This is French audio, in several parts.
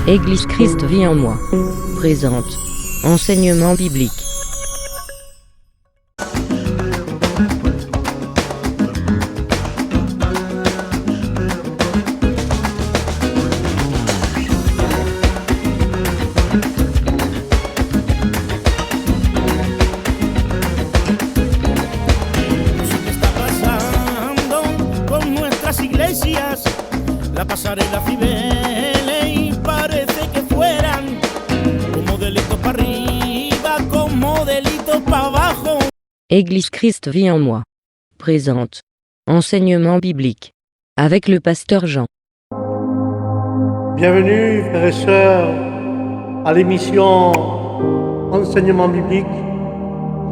Église Christ vit en moi présente enseignement biblique. La pasarela Fibele y parece que fueran como delitos para arriba, como delitos para abajo. Église Christ vit en moi présente enseignement biblique avec le pasteur Jean. Bienvenue frères et sœurs à l'émission Enseignement biblique.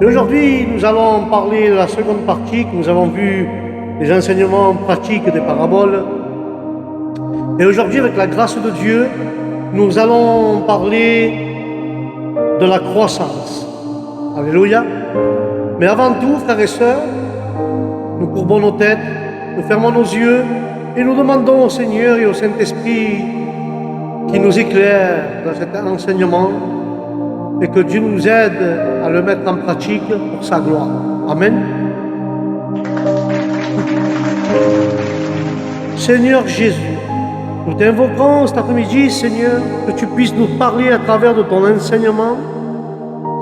Et aujourd'hui nous allons parler de la seconde partie que nous avons vu, les enseignements pratiques des paraboles. Et aujourd'hui, avec la grâce de Dieu, nous allons parler de la croissance. Alléluia. Mais avant tout, frères et sœurs, nous courbons nos têtes, nous fermons nos yeux et nous demandons au Seigneur et au Saint-Esprit qui nous éclaire dans cet enseignement et que Dieu nous aide à le mettre en pratique pour sa gloire. Amen. Seigneur Jésus, nous t'invoquons cet après-midi, Seigneur, que tu puisses nous parler à travers de ton enseignement.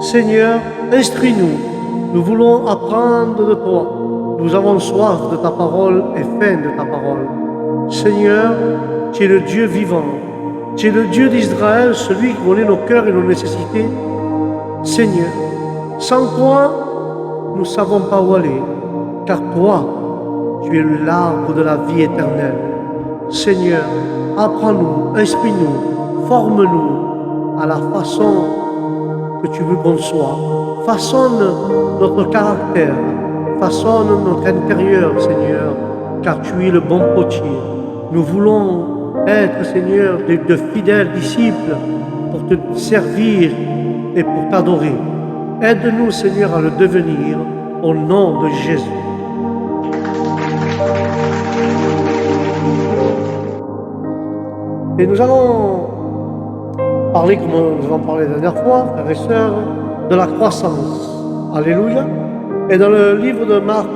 Seigneur, instruis-nous. Nous voulons apprendre de toi. Nous avons soif de ta parole et faim de ta parole. Seigneur, tu es le Dieu vivant. Tu es le Dieu d'Israël, celui qui connaît nos cœurs et nos nécessités. Seigneur, sans toi, nous ne savons pas où aller, car toi, tu es l'arbre de la vie éternelle. Seigneur, apprends-nous, inspire-nous, forme-nous à la façon que tu veux qu'on soit. Façonne notre caractère, façonne notre intérieur, Seigneur, car tu es le bon potier. Nous voulons être, Seigneur, de fidèles disciples pour te servir et pour t'adorer. Aide-nous, Seigneur, à le devenir au nom de Jésus. Et nous allons parler, comme nous avons parlé la dernière fois, frères et sœurs, de la croissance. Alléluia. Et dans le livre de Marc,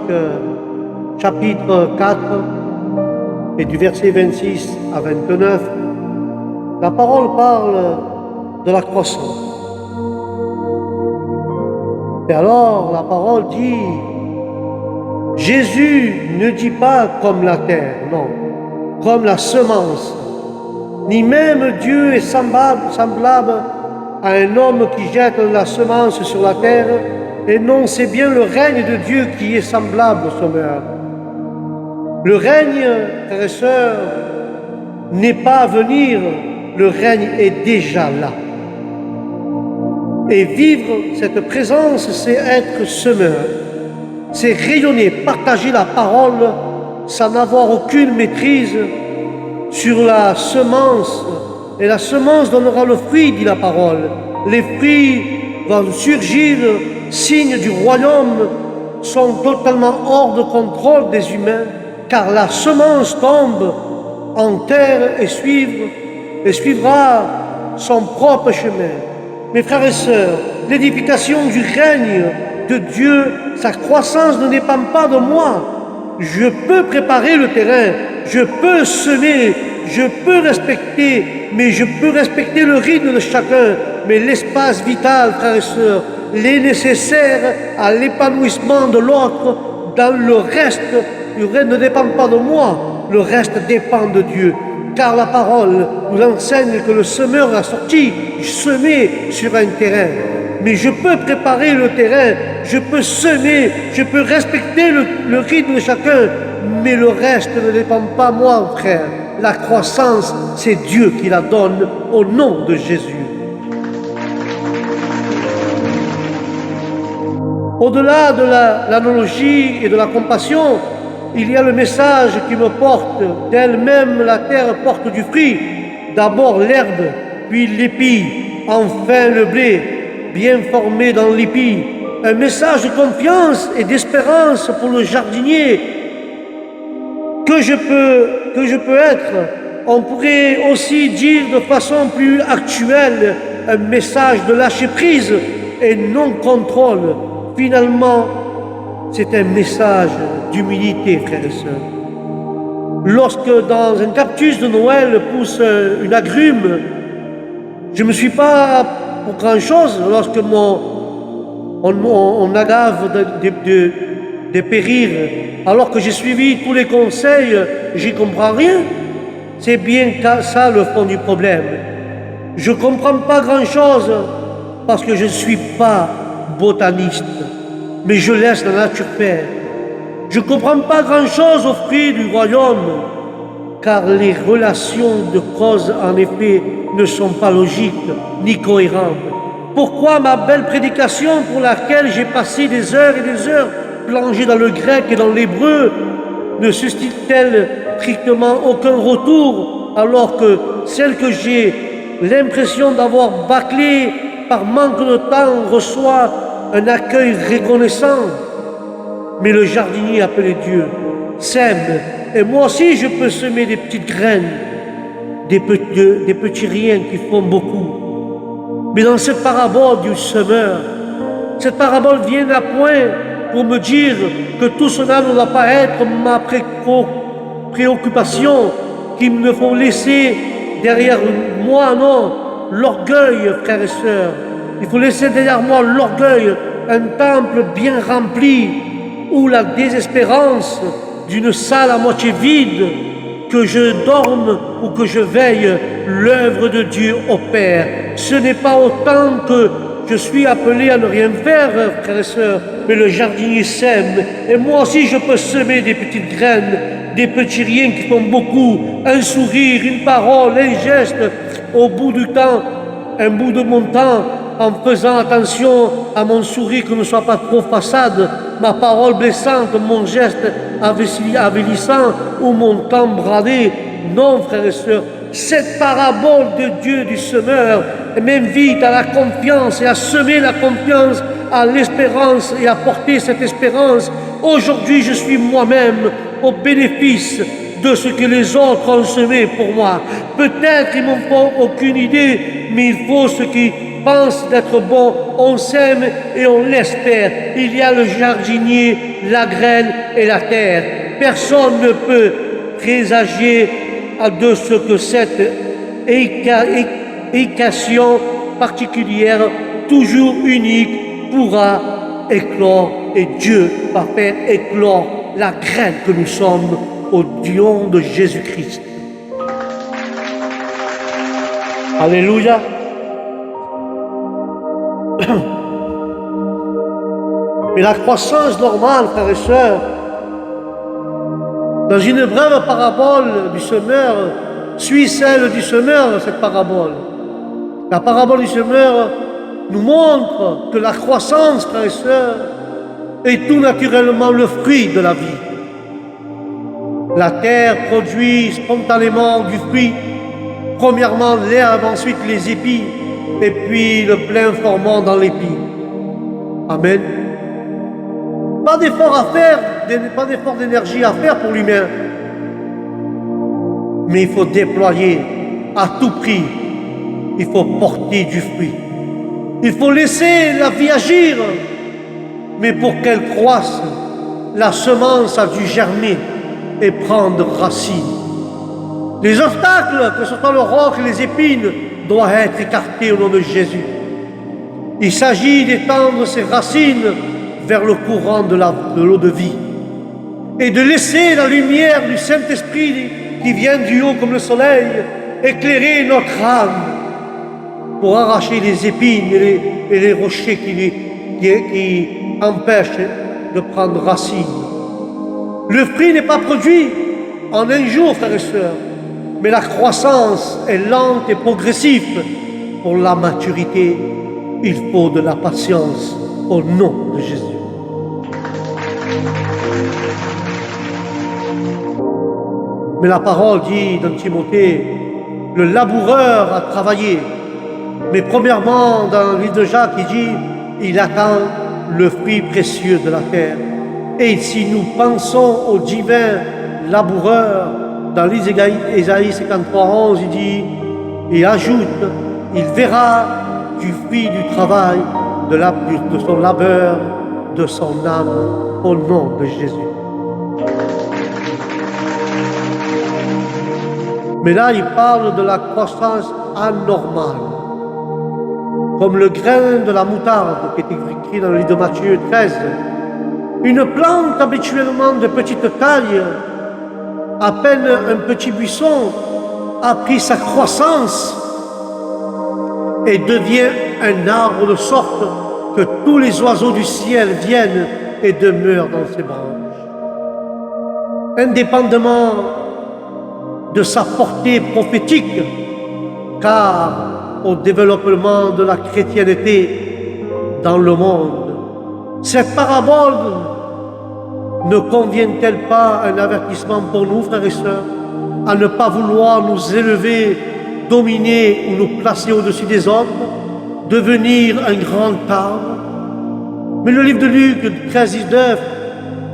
chapitre 4, et du verset 26 à 29, la parole parle de la croissance. Et alors, la parole dit, Jésus ne dit pas comme la terre, non, comme la semence. Ni même Dieu est semblable à un homme qui jette la semence sur la terre. Et non, c'est bien le règne de Dieu qui est semblable au semeur. Le règne, frères et sœurs, n'est pas à venir, le règne est déjà là. Et vivre cette présence, c'est être semeur. C'est rayonner, partager la parole sans avoir aucune maîtrise sur la semence, et la semence donnera le fruit, dit la parole. Les fruits vont surgir, signes du royaume, sont totalement hors de contrôle des humains, car la semence tombe en terre et suivra son propre chemin. Mes frères et sœurs, l'édification du règne de Dieu, sa croissance ne dépend pas de moi. Je peux préparer le terrain, je peux semer, je peux respecter, mais je peux respecter le rythme de chacun. Mais l'espace vital, frères et sœurs, l'est nécessaire à l'épanouissement de l'autre. Dans le reste ne dépend pas de moi, le reste dépend de Dieu. Car la parole nous enseigne que le semeur a sorti, semé sur un terrain. Mais je peux préparer le terrain, je peux semer, je peux respecter le rythme de chacun, mais le reste ne dépend pas de moi, frère. La croissance, c'est Dieu qui la donne au nom de Jésus. Au-delà de l'analogie et de la compassion, il y a le message qui me porte. D'elle-même, la terre porte du fruit. D'abord l'herbe, puis l'épi, enfin le blé, bien formé dans l'épi. Un message de confiance et d'espérance pour le jardinier. Que je peux être on pourrait aussi dire de façon plus actuelle un message de lâcher prise et non-contrôle. Finalement, c'est un message d'humilité, frères et sœurs. Lorsque dans un cactus de Noël pousse une agrume, je ne me suis pas pour grand-chose lorsque on agave de périr, alors que j'ai suivi tous les conseils, j'y comprends rien. C'est bien ça le fond du problème. Je ne comprends pas grand-chose parce que je ne suis pas botaniste, mais je laisse la nature faire. Je ne comprends pas grand-chose aux fruits du royaume, car les relations de cause, en effet, ne sont pas logiques ni cohérentes. Pourquoi ma belle prédication pour laquelle j'ai passé des heures et des heures plongée dans le grec et dans l'hébreu ne suscite-t-elle strictement aucun retour, alors que celle que j'ai l'impression d'avoir bâclée par manque de temps reçoit un accueil reconnaissant? Mais le jardinier appelé Dieu sème, et moi aussi je peux semer des petites graines, des petits riens qui font beaucoup. Mais dans cette parabole du semeur, cette parabole vient à point pour me dire que tout cela ne doit pas être ma préoccupation, qu'il me faut laisser derrière moi, non, l'orgueil, frères et sœurs. Il faut laisser derrière moi l'orgueil, un temple bien rempli, ou la désespérance d'une salle à moitié vide. Que je dorme ou que je veille, l'œuvre de Dieu opère. Ce n'est pas autant que je suis appelé à ne rien faire, frères et sœurs, mais le jardinier sème. Et moi aussi, je peux semer des petites graines, des petits riens qui font beaucoup, un sourire, une parole, un geste, au bout du temps, un bout de mon temps, en faisant attention à mon sourire que ne soit pas trop façade, ma parole blessante, mon geste avilissant ou mon temps bradé. Non, frères et sœurs, cette parabole de Dieu du semeur m'invite à la confiance et à semer la confiance, à l'espérance et à porter cette espérance. Aujourd'hui, je suis moi-même au bénéfice de ce que les autres ont semé pour moi. Peut-être ils m'en font aucune idée, mais il faut ce qui pense d'être bon, on sème et on l'espère. Il y a le jardinier, la graine et la terre. Personne ne peut présager de ce que cette équation particulière, toujours unique, pourra éclore, et Dieu va faire éclore la graine que nous sommes au nom de Jésus-Christ. Alléluia. Mais la croissance normale, frères et sœurs, dans une brève parabole du semeur, suit celle du semeur, cette parabole. La parabole du semeur nous montre que la croissance, frères et sœurs, est tout naturellement le fruit de la vie. La terre produit spontanément du fruit, premièrement l'herbe, ensuite les épis, et puis le plein formant dans l'épi. Amen. Pas d'effort à faire, pas d'effort d'énergie à faire pour l'humain. Mais il faut déployer à tout prix. Il faut porter du fruit. Il faut laisser la vie agir. Mais pour qu'elle croisse, la semence a dû germer et prendre racine. Les obstacles, que ce soit le roc et les épines, doivent être écartés au nom de Jésus. Il s'agit d'étendre ses racines vers le courant de l'eau de vie et de laisser la lumière du Saint-Esprit qui vient du haut comme le soleil éclairer notre âme pour arracher les épines et les rochers qui empêchent de prendre racine. Le fruit n'est pas produit en un jour, frères et sœurs, mais la croissance est lente et progressive. Pour la maturité, il faut de la patience au nom de Jésus. Mais la parole dit dans Timothée, le laboureur a travaillé. Mais premièrement, dans le livre de Jacques, il dit, il attend le fruit précieux de la terre. Et si nous pensons au divin laboureur, dans l'Ésaïe 53:11, il dit, et ajoute, il verra du fruit du travail, de son labeur, de son âme, au nom de Jésus. Mais là, il parle de la croissance anormale, comme le grain de la moutarde qui est écrit dans le livre de Matthieu 13. Une plante habituellement de petite taille, à peine un petit buisson, a pris sa croissance et devient un arbre de sorte que tous les oiseaux du ciel viennent et demeurent dans ses branches. Indépendamment de sa portée prophétique, car au développement de la chrétienté dans le monde, cette parabole ne convient-elle pas un avertissement pour nous, frères et sœurs, à ne pas vouloir nous élever, dominer ou nous placer au-dessus des autres, devenir un grand arbre? Mais le livre de Luc 13:19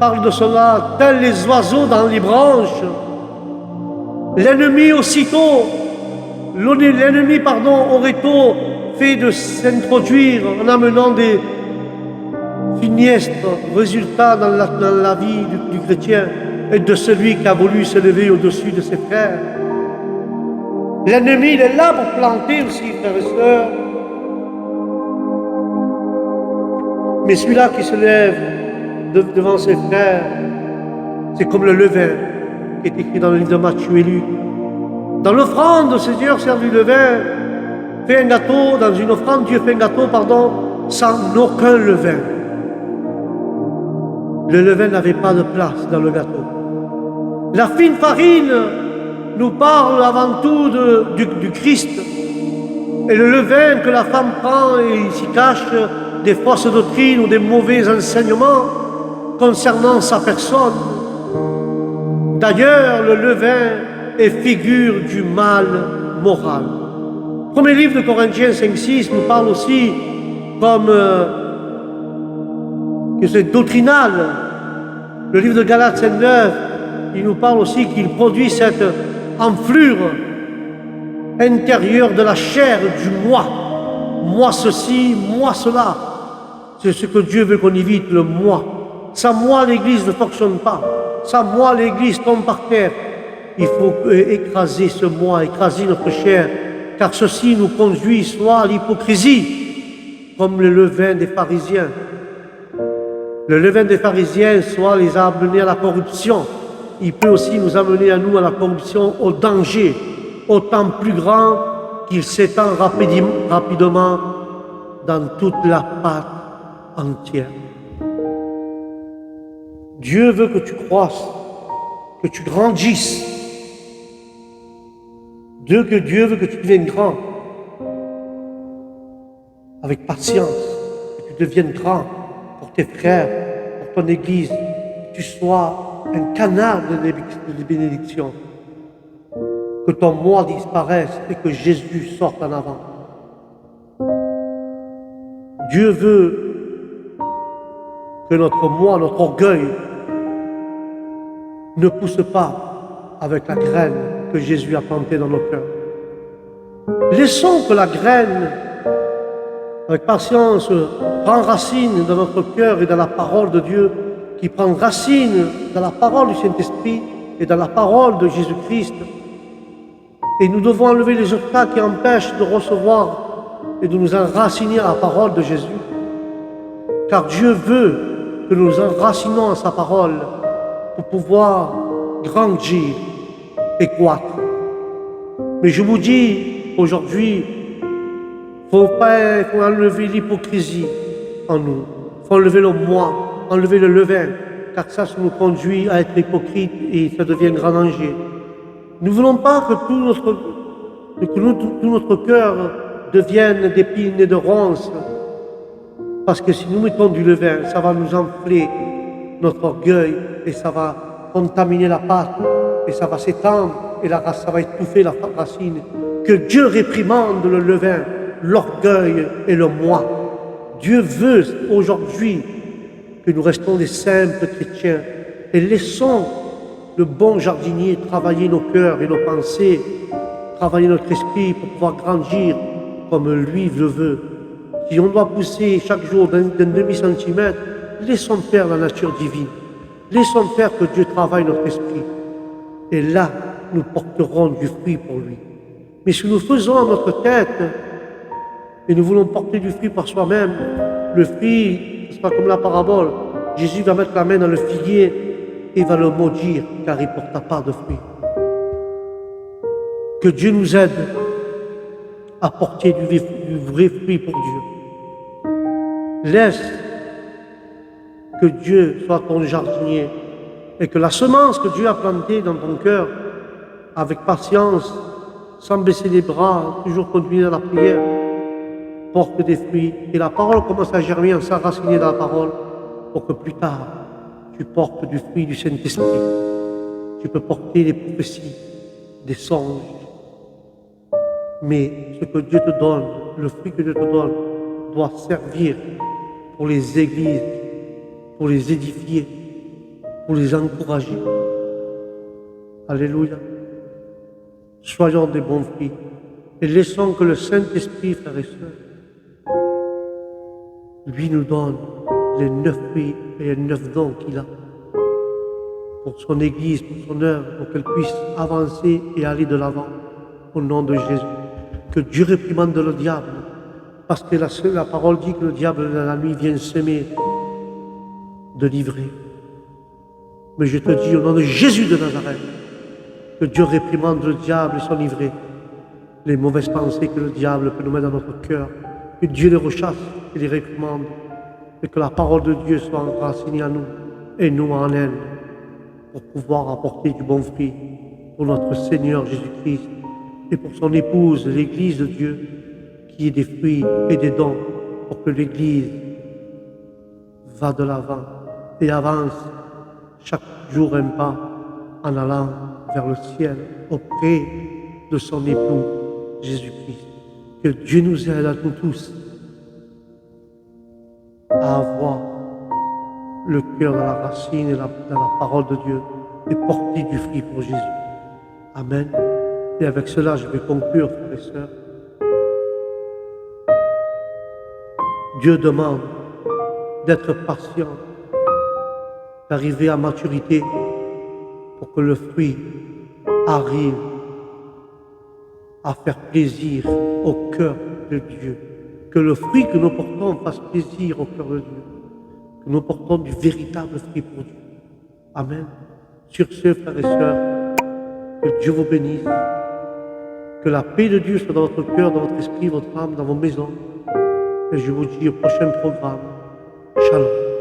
parle de cela, tels les oiseaux dans les branches. L'ennemi aurait tôt fait de s'introduire en amenant des funestes résultats dans la vie du chrétien et de celui qui a voulu s'élever au-dessus de ses frères. L'ennemi, il est là pour planter aussi, frères et sœurs. Mais celui-là qui se lève devant ses frères, c'est comme le levain qui est écrit dans le livre de Matthieu et Luc. Dans l'offrande, le Seigneur sert du levain, fait un gâteau, dans une offrande, Dieu fait un gâteau, sans aucun levain. Le levain n'avait pas de place dans le gâteau. La fine farine nous parle avant tout du Christ. Et le levain que la femme prend et s'y cache des fausses doctrines ou des mauvais enseignements concernant sa personne. D'ailleurs, le levain est figure du mal moral. Premier livre de Corinthiens 5:6 nous parle aussi comme que c'est doctrinal. Le livre de Galates 5:9, il nous parle aussi qu'il produit cette enflure intérieure de la chair du moi. Moi ceci, moi cela. C'est ce que Dieu veut qu'on évite, le moi. Sans moi, l'Église ne fonctionne pas. Sans moi, l'Église tombe par terre. Il faut écraser ce moi, écraser notre chair, car ceci nous conduit soit à l'hypocrisie, comme le levain des pharisiens. Le levain des pharisiens soit les a amenés à la corruption. Il peut aussi nous amener à nous à la corruption, au danger, autant plus grand qu'il s'étend rapidement dans toute la pâte entière. Dieu veut que tu croisses, que tu grandisses. Dieu veut que tu deviennes grand, avec patience, que tu deviennes grand pour tes frères, pour ton Église, que tu sois un canal de bénédiction, que ton moi disparaisse et que Jésus sorte en avant. Dieu veut que notre moi, notre orgueil, ne pousse pas avec la graine que Jésus a plantée dans nos cœurs. Laissons que la graine, avec patience, prend racine dans notre cœur et dans la parole de Dieu, qui prend racine dans la parole du Saint-Esprit et dans la parole de Jésus-Christ. Et nous devons enlever les obstacles qui empêchent de recevoir et de nous enraciner à la parole de Jésus. Car Dieu veut que nous nous enracinons à sa parole pour pouvoir grandir et croître. Mais je vous dis aujourd'hui, il faut enlever l'hypocrisie en nous. Il faut enlever le moi, enlever le levain, car ça nous conduit à être hypocrite et ça devient un grand danger. Nous ne voulons pas que tout notre cœur devienne d'épines et de ronces, parce que si nous mettons du levain, ça va nous enfler notre orgueil et ça va contaminer la pâte et ça va s'étendre et ça va étouffer la racine. Que Dieu réprimande le levain, l'orgueil et le moi. Dieu veut aujourd'hui que nous restons des simples chrétiens et laissons le bon jardinier, travailler nos cœurs et nos pensées, travailler notre esprit pour pouvoir grandir comme lui le veut. Si on doit pousser chaque jour d'un demi-centimètre, laissons faire la nature divine. Laissons faire que Dieu travaille notre esprit. Et là, nous porterons du fruit pour lui. Mais si nous faisons à notre tête et nous voulons porter du fruit par soi-même, le fruit, ce sera comme la parabole. Jésus va mettre la main dans le figuier et va le maudire car il ne porta pas de fruit. Que Dieu nous aide à porter du vrai fruit pour Dieu. Laisse que Dieu soit ton jardinier et que la semence que Dieu a plantée dans ton cœur, avec patience, sans baisser les bras, toujours continuer dans la prière, porte des fruits. Et la parole commence à germer, à s'enraciner dans la parole, pour que plus tard, tu portes du fruit du Saint-Esprit. Tu peux porter des prophéties, des songes. Mais ce que Dieu te donne, le fruit que Dieu te donne, doit servir pour les églises, pour les édifier, pour les encourager. Alléluia. Soyons des bons fruits et laissons que le Saint-Esprit, frères et sœurs, lui nous donne les 9 fruits et les 9 dons qu'il a pour son Église, pour son œuvre, pour qu'elle puisse avancer et aller de l'avant au nom de Jésus. Que Dieu réprimande le diable, parce que la parole dit que le diable dans la nuit vient semer de l'ivraie. Mais je te dis au nom de Jésus de Nazareth, que Dieu réprimande le diable et son ivraie, les mauvaises pensées que le diable peut nous mettre dans notre cœur, que Dieu les rechasse et les réprimande, et que la parole de Dieu soit enracinée en nous et nous en elle, pour pouvoir apporter du bon fruit pour notre Seigneur Jésus-Christ et pour son épouse, l'Église de Dieu, qui ait des fruits et des dons pour que l'Église va de l'avant et avance chaque jour un pas en allant vers le ciel auprès de son époux Jésus-Christ. Que Dieu nous aide à nous tous à avoir le cœur dans la racine et dans la parole de Dieu et porter du fruit pour Jésus. Amen. Et avec cela, je vais conclure, frères et sœurs. Dieu demande d'être patient, d'arriver à maturité pour que le fruit arrive à faire plaisir au cœur de Dieu. Que le fruit que nous portons fasse plaisir au cœur de Dieu. Que nous portons du véritable fruit pour Dieu. Amen. Sur ce, frères et sœurs, que Dieu vous bénisse. Que la paix de Dieu soit dans votre cœur, dans votre esprit, votre âme, dans vos maisons. Et je vous dis au prochain programme. Shalom.